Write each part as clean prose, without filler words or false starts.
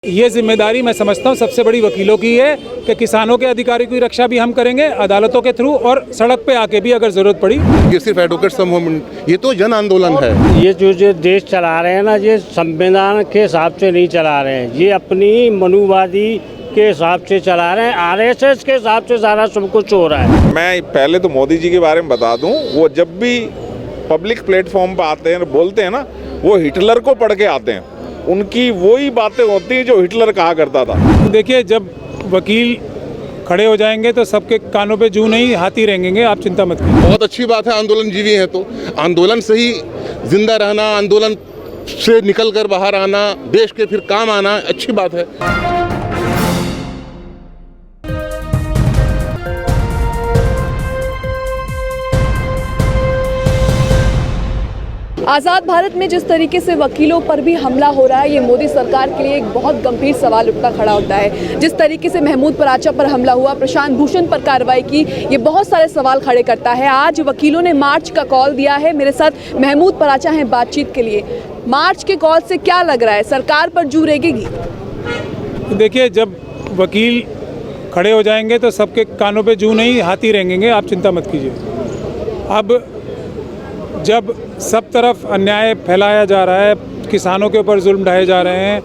ये जिम्मेदारी मैं समझता हूँ सबसे बड़ी वकीलों की है कि किसानों के अधिकारों की रक्षा भी हम करेंगे अदालतों के थ्रू और सड़क पे आके भी अगर जरूरत पड़ी। ये सिर्फ एडवोकेट समूह, ये तो जन आंदोलन है। ये जो देश चला रहे हैं ना, ये संविधान के हिसाब से नहीं चला रहे हैं, ये अपनी मनुवादी के हिसाब से चला रहे हैं, आरएसएस के हिसाब से सारा सब कुछ हो रहा है। मैं पहले तो मोदी जी के बारे में बता दूं, वो जब भी पब्लिक प्लेटफॉर्म पर आते हैं बोलते हैं ना, वो हिटलर को पढ़ के आते हैं। उनकी वही बातें होती हैं जो हिटलर कहा करता था। देखिए, जब वकील खड़े हो जाएंगे तो सबके कानों पे जूं नहीं हाथी रेंगेंगे, आप चिंता मत कीजिए। बहुत अच्छी बात है, आंदोलन जीवी है तो आंदोलन से ही जिंदा रहना, आंदोलन से निकल कर बाहर आना, देश के फिर काम आना अच्छी बात है। आज़ाद भारत में जिस तरीके से वकीलों पर भी हमला हो रहा है, ये मोदी सरकार के लिए एक बहुत गंभीर सवाल उठता खड़ा होता है। जिस तरीके से महमूद पराचा पर हमला हुआ, प्रशांत भूषण पर कार्रवाई की, ये बहुत सारे सवाल खड़े करता है। आज वकीलों ने मार्च का कॉल दिया है। मेरे साथ महमूद पराचा हैं बातचीत के लिए। मार्च के कॉल से क्या लग रहा है, सरकार पर जू रेंगेगी? देखिए, जब वकील खड़े हो जाएंगे तो सबके कानों पे जूं नहीं हाथी रेंगेंगे, आप चिंता मत कीजिए। अब जब सब तरफ अन्याय फैलाया जा रहा है, किसानों के ऊपर जुल्म ढाए जा रहे हैं,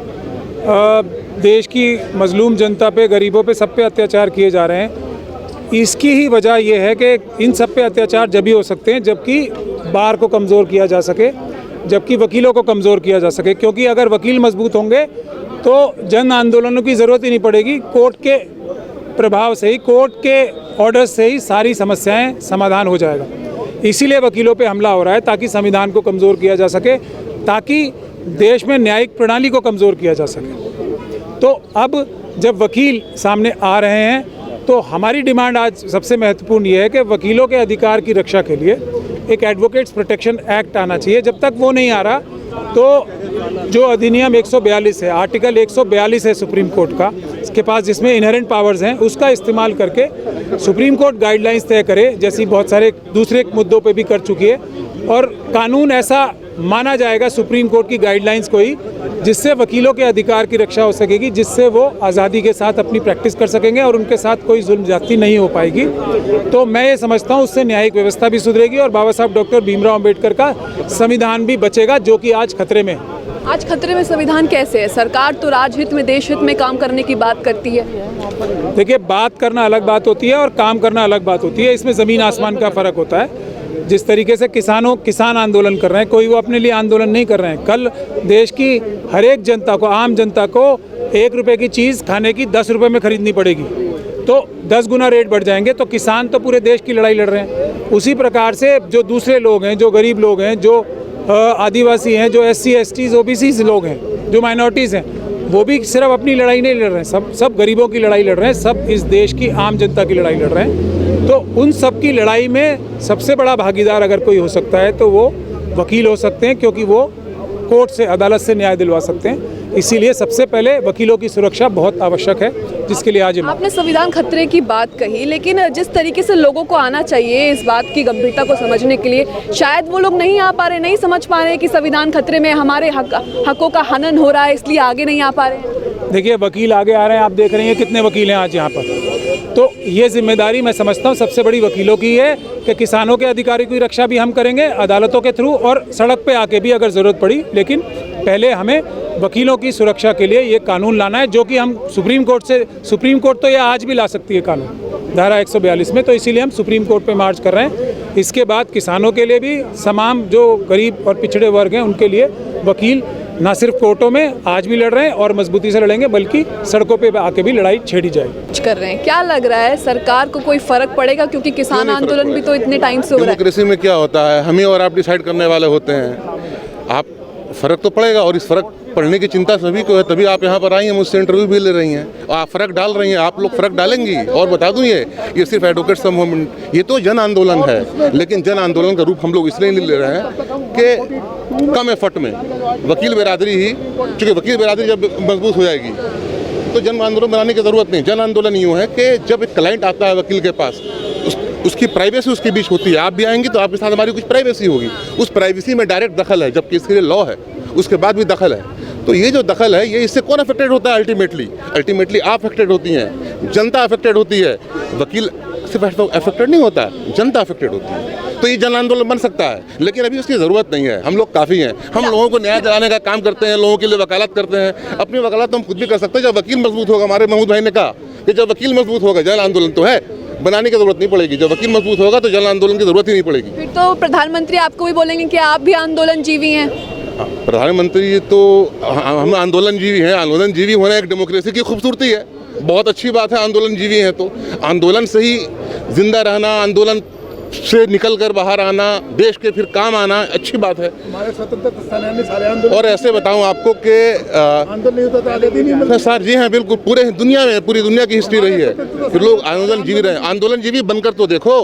देश की मजलूम जनता पे, गरीबों पे, सब पे अत्याचार किए जा रहे हैं, इसकी ही वजह यह है कि इन सब पे अत्याचार जब भी हो सकते हैं जबकि बार को कमज़ोर किया जा सके, जबकि वकीलों को कमज़ोर किया जा सके। क्योंकि अगर वकील मजबूत होंगे तो जन आंदोलनों की ज़रूरत ही नहीं पड़ेगी। कोर्ट के प्रभाव से ही, कोर्ट के ऑर्डर से ही सारी समस्याएँ समाधान हो जाएगा। इसीलिए वकीलों पे हमला हो रहा है, ताकि संविधान को कमज़ोर किया जा सके, ताकि देश में न्यायिक प्रणाली को कमज़ोर किया जा सके। तो अब जब वकील सामने आ रहे हैं तो हमारी डिमांड आज सबसे महत्वपूर्ण ये है कि वकीलों के अधिकार की रक्षा के लिए एक एडवोकेट्स प्रोटेक्शन एक्ट आना चाहिए। जब तक वो नहीं आ रहा तो जो अधिनियम 142 है, आर्टिकल 142 है सुप्रीम कोर्ट का, इसके पास जिसमें इनहेरेंट पावर्स हैं, उसका इस्तेमाल करके सुप्रीम कोर्ट गाइडलाइंस तय करे, जैसी बहुत सारे दूसरे मुद्दों पे भी कर चुकी है, और कानून ऐसा माना जाएगा सुप्रीम कोर्ट की गाइडलाइंस को ही, जिससे वकीलों के अधिकार की रक्षा हो सकेगी, जिससे वो आज़ादी के साथ अपनी प्रैक्टिस कर सकेंगे और उनके साथ कोई जुल्म ज्यादती नहीं हो पाएगी। तो मैं ये समझता हूँ उससे न्यायिक व्यवस्था भी सुधरेगी और बाबा साहब डॉक्टर भीमराव अम्बेडकर का संविधान भी बचेगा, जो कि आज खतरे में है। आज खतरे में संविधान कैसे है? सरकार तो राजहित में, देश हित में काम करने की बात करती है। देखिए, बात करना अलग बात होती है और काम करना अलग बात होती है। इसमें ज़मीन आसमान का फ़र्क होता है। जिस तरीके से किसान आंदोलन कर रहे हैं, कोई वो अपने लिए आंदोलन नहीं कर रहे हैं। कल देश की हर एक जनता को, आम जनता को 1 रुपये की चीज़ खाने की 10 रुपये में खरीदनी पड़ेगी, तो 10 गुना रेट बढ़ जाएंगे। तो किसान तो पूरे देश की लड़ाई लड़ रहे हैं। उसी प्रकार से जो दूसरे लोग हैं, जो गरीब लोग हैं, जो आदिवासी हैं, जो SC STs OBCs लोग हैं, जो माइनॉरिटीज़ हैं, वो भी सिर्फ अपनी लड़ाई नहीं लड़ रहे हैं, सब गरीबों की लड़ाई लड़ रहे हैं, सब इस देश की आम जनता की लड़ाई लड़ रहे हैं। तो उन सब की लड़ाई में सबसे बड़ा भागीदार अगर कोई हो सकता है तो वो वकील हो सकते हैं, क्योंकि वो कोर्ट से, अदालत से न्याय दिलवा सकते हैं। इसीलिए सबसे पहले वकीलों की सुरक्षा बहुत आवश्यक है, जिसके लिए आज आपने संविधान खतरे की बात कही, लेकिन जिस तरीके से लोगों को आना चाहिए इस बात की गंभीरता को समझने के लिए, शायद वो लोग नहीं आ पा रहे, नहीं समझ पा रहे कि संविधान खतरे में, हमारे हकों का हनन हो रहा है, इसलिए आगे नहीं आ पा रहे। देखिए, वकील आगे आ रहे हैं, आप देख रहे हैं कितने वकील हैं आज यहाँ पर। तो ये जिम्मेदारी मैं समझता हूँ सबसे बड़ी वकीलों की है कि किसानों के अधिकारों की रक्षा भी हम करेंगे अदालतों के थ्रू और सड़क पे आके भी अगर ज़रूरत पड़ी। लेकिन पहले हमें वकीलों की सुरक्षा के लिए ये कानून लाना है, जो कि हम सुप्रीम कोर्ट तो ये आज भी ला सकती है कानून, धारा 142 में। तो इसीलिए हम सुप्रीम कोर्ट पे मार्च कर रहे हैं। इसके बाद किसानों के लिए भी, तमाम जो गरीब और पिछड़े वर्ग हैं, उनके लिए वकील ना सिर्फ कोर्टों में आज भी लड़ रहे हैं और मजबूती से लड़ेंगे, बल्कि सड़कों पे आके भी लड़ाई छेड़ी जाएगी। कर रहे हैं, क्या लग रहा है सरकार को कोई फर्क पड़ेगा? क्योंकि किसान आंदोलन भी तो इतने टाइम से हो रहा है। डेमोक्रेसी में क्या होता है, हम ही और आप डिसाइड करने वाले होते हैं। आप फ़र्क तो पड़ेगा, और इस फ़र्क पड़ने की चिंता सभी को है, तभी आप यहाँ पर आई हैं, मुझसे इंटरव्यू भी ले रही हैं, और आप फ़र्क डाल रही हैं। आप लोग फ़र्क डालेंगी। और बता दूँ, ये सिर्फ एडवोकेट समूह, ये तो जन आंदोलन है। लेकिन जन आंदोलन का रूप हम लोग इसलिए नहीं ले रहे हैं कि कम एफर्ट में वकील बिरादरी ही, चूँकि वकील बिरादरी जब मजबूत हो जाएगी तो जन आंदोलन बनाने की ज़रूरत नहीं। जन आंदोलन यूँ है कि जब एक क्लाइंट आता है वकील के पास, उसकी प्राइवेसी उसके बीच होती है। आप भी आएंगी तो आपके साथ हमारी कुछ प्राइवेसी होगी। उस प्राइवेसी में डायरेक्ट दखल है, जबकि इसके लिए लॉ है, उसके बाद भी दखल है। तो ये जो दखल है, ये इससे कौन अफेक्टेड होता है? अल्टीमेटली आप अफेक्टेड होती हैं, जनता अफेक्टेड होती है। वकील सिर्फ अफेक्टेड नहीं होता, जनता अफेक्टेड होती है। तो ये जन आंदोलन बन सकता है, लेकिन अभी उसकी ज़रूरत नहीं है। हम लोग काफ़ी हैं, हम लोगों को न्याय दिलाने का काम करते हैं, लोगों के लिए वकालत करते हैं। अपनी वकालत तो हम खुद भी कर सकते हैं जब वकील मजबूत होगा। हमारे महमूद भाई ने कहा कि जब वकील मजबूत होगा, जन आंदोलन तो है, बनाने की जरूरत नहीं पड़ेगी। जब वकील मजबूत होगा तो जन आंदोलन की जरूरत ही नहीं पड़ेगी। फिर तो प्रधानमंत्री आपको भी बोलेंगे कि आप भी आंदोलन जीवी हैं। प्रधानमंत्री तो हम आंदोलन जीवी हैं। आंदोलन जीवी होना एक डेमोक्रेसी की खूबसूरती है, बहुत अच्छी बात है। आंदोलन जीवी हैं तो आंदोलन से ही जिंदा रहना, आंदोलन से निकल कर बाहर आना, देश के फिर काम आना अच्छी बात है। हमारे स्वतंत्रता सेनानी सारे आंदोलन, और ऐसे बताऊं आपको कि आंदोलन नहीं होता तो आज़ादी नहीं मिलती। सर जी हाँ, बिल्कुल पूरे दुनिया में, पूरी दुनिया की हिस्ट्री रही है, फिर लोग आंदोलन जीवी रहे। आंदोलन जीवी बनकर तो देखो,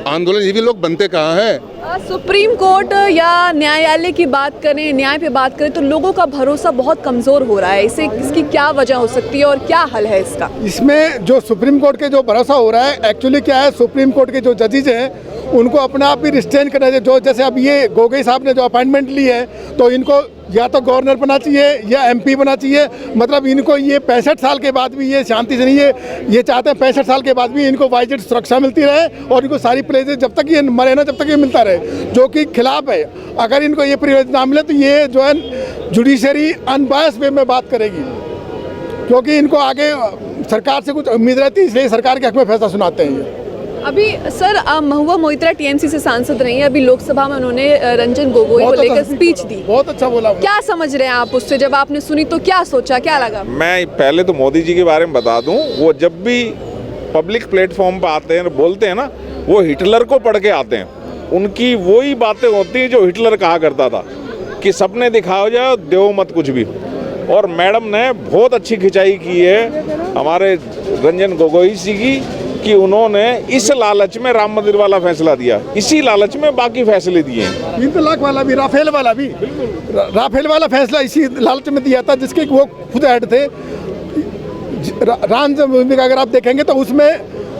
आंदोलन जीवी लोग बनते कहाँ हैं? सुप्रीम कोर्ट या न्यायालय की बात करें, न्याय पे बात करें तो लोगों का भरोसा बहुत कमज़ोर हो रहा है। इसकी क्या वजह हो सकती है और क्या हल है इसका? इसमें जो सुप्रीम कोर्ट के जो भरोसा हो रहा है, एक्चुअली क्या है, सुप्रीम कोर्ट के जो जजेज हैं उनको अपने आप ही रिस्ट्रेन करना चाहिए। जो जैसे अब ये गोगोई साहब ने जो अपॉइंटमेंट ली है, तो इनको या तो गवर्नर बना चाहिए या MP बना चाहिए। मतलब इनको ये 65 साल के बाद भी ये शांति से नहीं है, ये चाहते हैं 65 साल के बाद भी इनको वाइजेड सुरक्षा मिलती रहे और इनको सारी प्रिविलेज जब तक ये मरे ना, जब तक ये मिलता रहे, जो कि खिलाफ है। अगर इनको ये प्रिविलेज ना मिले तो ये जो है जुडिशरी अनबायस वे में बात करेगी, क्योंकि इनको आगे सरकार से कुछ उम्मीद रहती है, इसलिए सरकार के हक में फैसला सुनाते हैं ये। अभी सर महुआ मोइत्रा TMC से सांसद रही हैं, अभी लोकसभा में उन्होंने रंजन गोगोई को लेकर स्पीच दी। बहुत अच्छा बोला। क्या समझ रहे हैं आप उससे? जब आपने सुनी तो क्या सोचा, क्या लगा? मैं पहले तो मोदी जी के बारे में बता दूं, वो जब भी पब्लिक प्लेटफॉर्म पे आते हैं, बोलते हैं ना, वो हिटलर को पढ़ के आते हैं। उनकी वही बातें होती हैं जो हिटलर कहा करता था कि सपने दिखाओ जाओ, दो मत कुछ भी। और मैडम ने बहुत अच्छी खिंचाई की है हमारे रंजन गोगोई जी की, कि उन्होंने इस लालच में राम मंदिर वाला फैसला दिया, इसी लालच में बाकी फैसले दिए हैं। 3 तलाक वाला भी, राफेल वाला भी, राफेल वाला फैसला इसी लालच में दिया था, जिसके वो खुद हेड थे। राम जन्मभूमि का अगर आप देखेंगे तो उसमें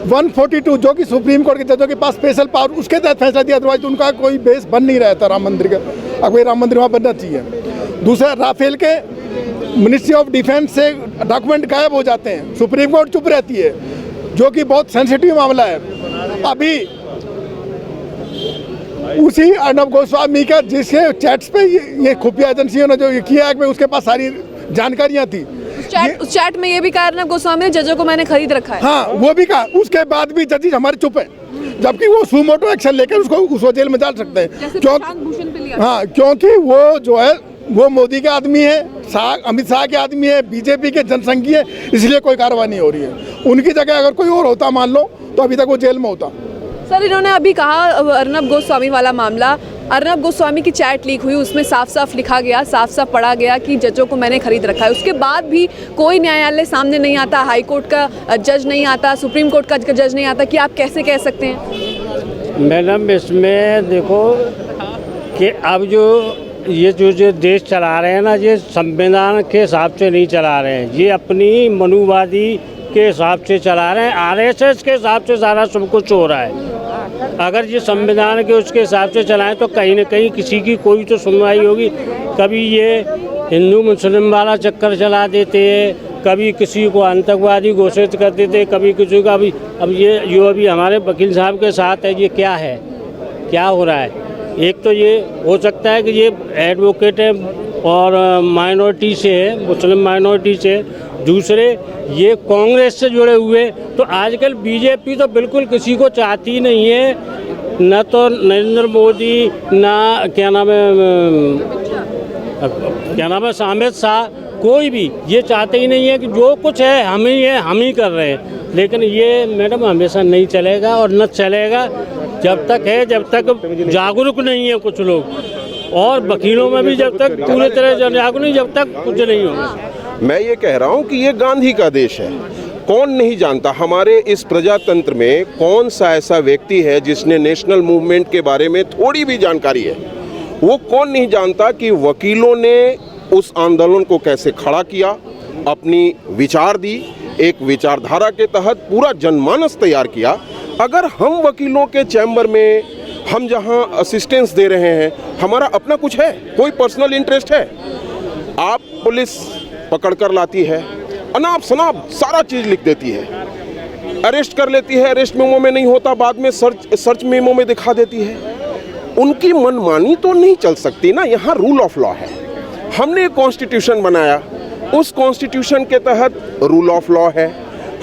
142 जो कि सुप्रीम कोर्ट के जजों के पास स्पेशल पावर, उसके तहत फैसला दिया। अदरवाइज उनका कोई बेस बन नहीं रहा था राम मंदिर का। अब कोई राम मंदिर वहाँ बनना चाहिए। दूसरा, राफेल के मिनिस्ट्री ऑफ डिफेंस से डॉक्यूमेंट गायब हो जाते हैं, सुप्रीम कोर्ट चुप रहती है, जो कि बहुत सेंसिटिव मामला है। अभी उसी अर्नब गोस्वामी का, जिसके चैट्स पे ये खुफिया एजेंसियों ने जो ये किया है, उसके पास सारी जानकारियां थी। उस चैट में ये भी कहा अर्नब गोस्वामी ने, जजों को मैंने खरीद रखा है। हाँ, वो भी कहा। उसके बाद भी जजेस हमारे चुप है, जबकि वो सुमोटो एक्शन लेकर उसको जेल में डाल सकते हैं। हाँ, क्योंकि वो जो है वो मोदी के आदमी है, अमित शाह के आदमी है, बीजेपी के जनसंघी है, इसलिए कोई कार्रवाई नहीं हो रही है। उनकी जगह अगर कोई और होता, मान लो, तो अभी तक वो जेल में होता। सर, इन्होंने अभी कहा अर्नब गोस्वामी वाला मामला, अर्नब गोस्वामी की चैट लीक हुई, उसमें साफ साफ लिखा गया, साफ साफ पढ़ा गया कि जजों को मैंने खरीद रखा है। उसके बाद भी कोई न्यायालय सामने नहीं आता, हाई कोर्ट का जज नहीं आता, सुप्रीम कोर्ट का जज नहीं आता, कि आप कैसे कह सकते हैं? मैडम, इसमें देखो कि अब जो देश चला रहे हैं ना, ये संविधान के हिसाब से नहीं चला रहे हैं, ये अपनी मनुवादी के हिसाब से चला रहे हैं। RSS के हिसाब से सारा सब कुछ हो रहा है। अगर ये संविधान के उसके हिसाब से चलाएं तो कहीं ना कहीं किसी की कोई तो सुनवाई होगी। कभी ये हिंदू मुस्लिम वाला चक्कर चला देते हैं, कभी किसी को आतंकवादी घोषित कर देते, कभी किसी का भी। अब ये जो अभी हमारे वकील साहब के साथ है, ये क्या है, क्या हो रहा है? एक तो ये हो सकता है कि ये एडवोकेट है और माइनॉरिटी से है, मुस्लिम माइनॉरिटी से। दूसरे, ये कांग्रेस से जुड़े हुए। तो आजकल बीजेपी तो बिल्कुल किसी को चाहती नहीं है, न तो नरेंद्र मोदी, ना क्या नाम है अमित शाह, कोई भी ये चाहते ही नहीं है कि जो कुछ है हम ही कर रहे हैं। लेकिन ये मैडम हमेशा नहीं चलेगा और न चलेगा जब तक जागरूक नहीं है कुछ लोग, और वकीलों में भी जब तक पूरी तरह जागरूक नहीं, जब तक कुछ नहीं होगा। मैं ये कह रहा हूँ कि ये गांधी का देश है। कौन नहीं जानता, हमारे इस प्रजातंत्र में कौन सा ऐसा व्यक्ति है जिसने नेशनल मूवमेंट के बारे में थोड़ी भी जानकारी है? वो कौन नहीं जानता कि वकीलों ने उस आंदोलन को कैसे खड़ा किया, अपनी विचार दी, एक विचारधारा के तहत पूरा जनमानस तैयार किया। अगर हम वकीलों के चैम्बर में हम जहां असिस्टेंस दे रहे हैं, हमारा अपना कुछ है, कोई पर्सनल इंटरेस्ट है, आप पुलिस पकड़ कर लाती है, अनाप शनाप सारा चीज़ लिख देती है, अरेस्ट कर लेती है, अरेस्ट मेमो में नहीं होता, बाद में सर्च मेमो में दिखा देती है। उनकी मनमानी तो नहीं चल सकती ना, यहाँ रूल ऑफ लॉ है। हमने एक कॉन्स्टिट्यूशन बनाया, उस कॉन्स्टिट्यूशन के तहत रूल ऑफ लॉ है,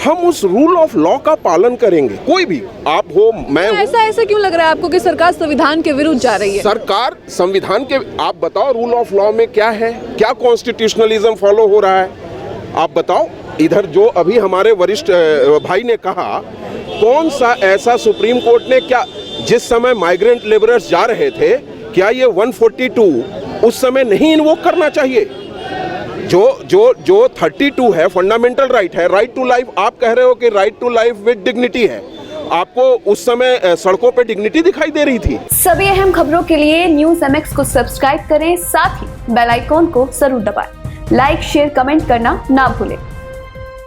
हम उस रूल ऑफ लॉ का पालन करेंगे। कोई भी आप हो, मैं हूं। ऐसा क्यों लग रहा है आपको कि सरकार संविधान के विरुद्ध जा रही है? सरकार संविधान के, आप बताओ रूल ऑफ लॉ में क्या है, क्या कॉन्स्टिट्यूशनलिज्म फॉलो हो रहा है, आप बताओ। इधर जो अभी हमारे वरिष्ठ भाई ने कहा, कौन सा ऐसा सुप्रीम कोर्ट ने क्या, जिस समय माइग्रेंट लेबरर्स जा रहे थे, क्या ये 142 उस समय नहीं इन्वोक करना चाहिए? जो 32 है फंडामेंटल राइट है, राइट टू लाइफ। आप कह रहे हो कि right to life with dignity है, आपको उस समय सड़कों पे डिग्निटी दिखाई दे रही थी? सभी अहम खबरों के लिए न्यूज़ MX को सब्सक्राइब करें, साथ ही बेल आइकॉन को जरूर दबाएं। लाइक, शेयर, कमेंट करना ना भूलें।